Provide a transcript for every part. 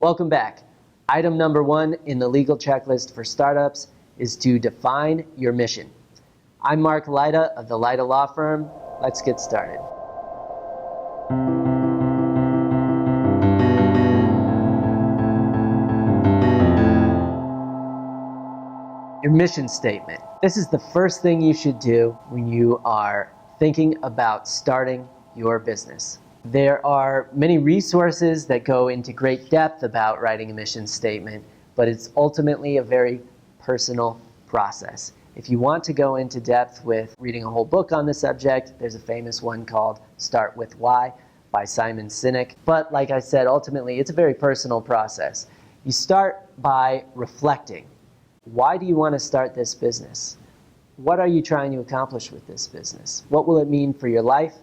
Welcome back. Item number 1 in the legal checklist for startups is to define your mission. I'm Mark Lyda of the Lyda Law Firm. Let's get started. Your mission statement. This is the first thing you should do when you are thinking about starting your business. There are many resources that go into great depth about writing a mission statement, but it's ultimately a very personal process. If you want to go into depth with reading a whole book on the subject, there's a famous one called Start With Why by Simon Sinek. But like I said, ultimately it's a very personal process. You start by reflecting. Why do you want to start this business? What are you trying to accomplish with this business? What will it mean for your life?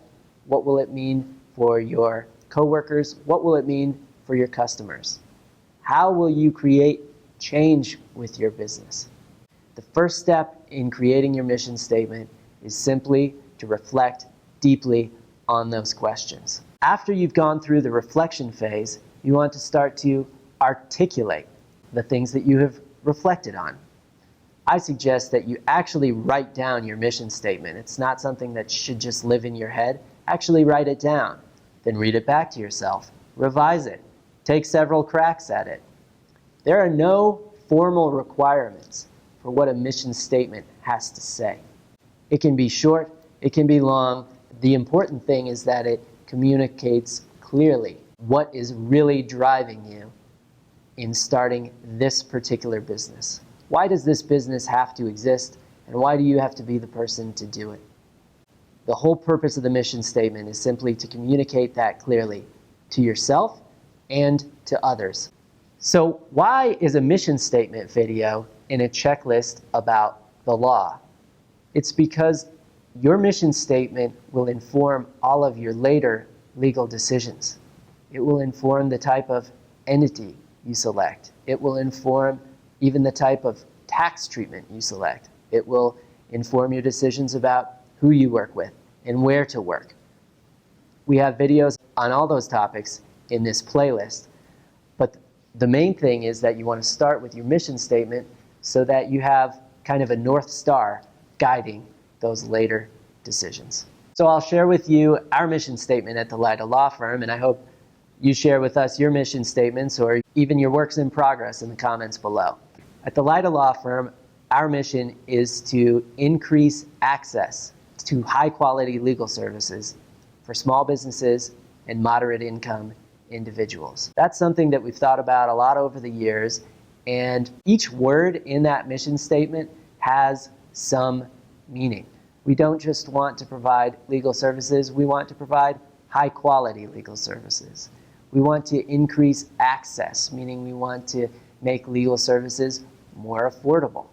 What will it mean for your coworkers? What will it mean for your customers? How will you create change with your business? The first step in creating your mission statement is simply to reflect deeply on those questions. After you've gone through the reflection phase, you want to start to articulate the things that you have reflected on. I suggest that you actually write down your mission statement. It's not something that should just live in your head. Actually write it down. Then read it back to yourself. Revise it. Take several cracks at it. There are no formal requirements for what a mission statement has to say. It can be short, it can be long. The important thing is that it communicates clearly what is really driving you in starting this particular business. Why does this business have to exist, and why do you have to be the person to do it? The whole purpose of the mission statement is simply to communicate that clearly to yourself and to others. So why is a mission statement video in a checklist about the law? It's because your mission statement will inform all of your later legal decisions. It will inform the type of entity you select. It will inform even the type of tax treatment you select. It will inform your decisions about who you work with and where to work. We have videos on all those topics in this playlist, but the main thing is that you want to start with your mission statement so that you have kind of a North Star guiding those later decisions. So I'll share with you our mission statement at the Lyda Law Firm, and I hope you share with us your mission statements or even your works in progress in the comments below. At the Lyda Law Firm, our mission is to increase access to high-quality legal services for small businesses and moderate-income individuals. That's something that we've thought about a lot over the years, and each word in that mission statement has some meaning. We don't just want to provide legal services, we want to provide high-quality legal services. We want to increase access, meaning we want to make legal services more affordable.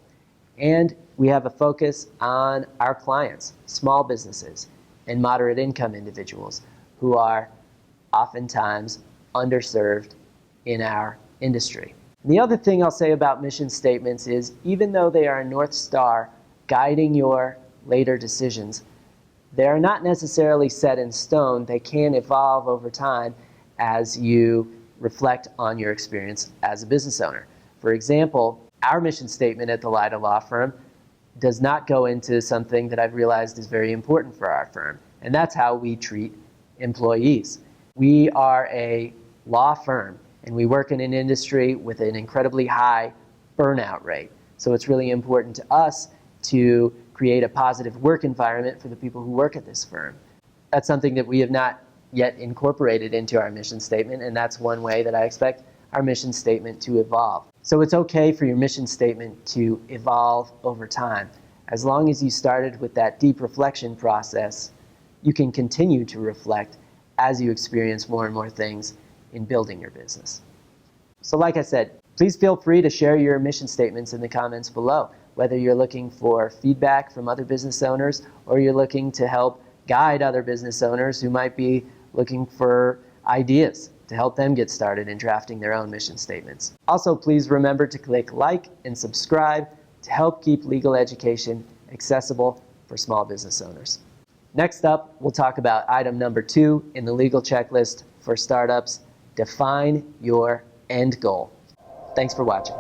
And we have a focus on our clients, small businesses and moderate income individuals who are oftentimes underserved in our industry. And the other thing I'll say about mission statements is even though they are a North Star guiding your later decisions, they are not necessarily set in stone. They can evolve over time as you reflect on your experience as a business owner. For example, our mission statement at the Lyda Law Firm does not go into something that I've realized is very important for our firm, and that's how we treat employees. We are a law firm, and we work in an industry with an incredibly high burnout rate. So it's really important to us to create a positive work environment for the people who work at this firm. That's something that we have not yet incorporated into our mission statement, and that's one way that I expect our mission statement to evolve. So it's okay for your mission statement to evolve over time. As long as you started with that deep reflection process, you can continue to reflect as you experience more and more things in building your business. So like I said, please feel free to share your mission statements in the comments below, whether you're looking for feedback from other business owners or you're looking to help guide other business owners who might be looking for ideas to help them get started in drafting their own mission statements. Also, please remember to click like and subscribe to help keep legal education accessible for small business owners. Next up, we'll talk about item number 2 in the legal checklist for startups. Define your end goal. Thanks for watching.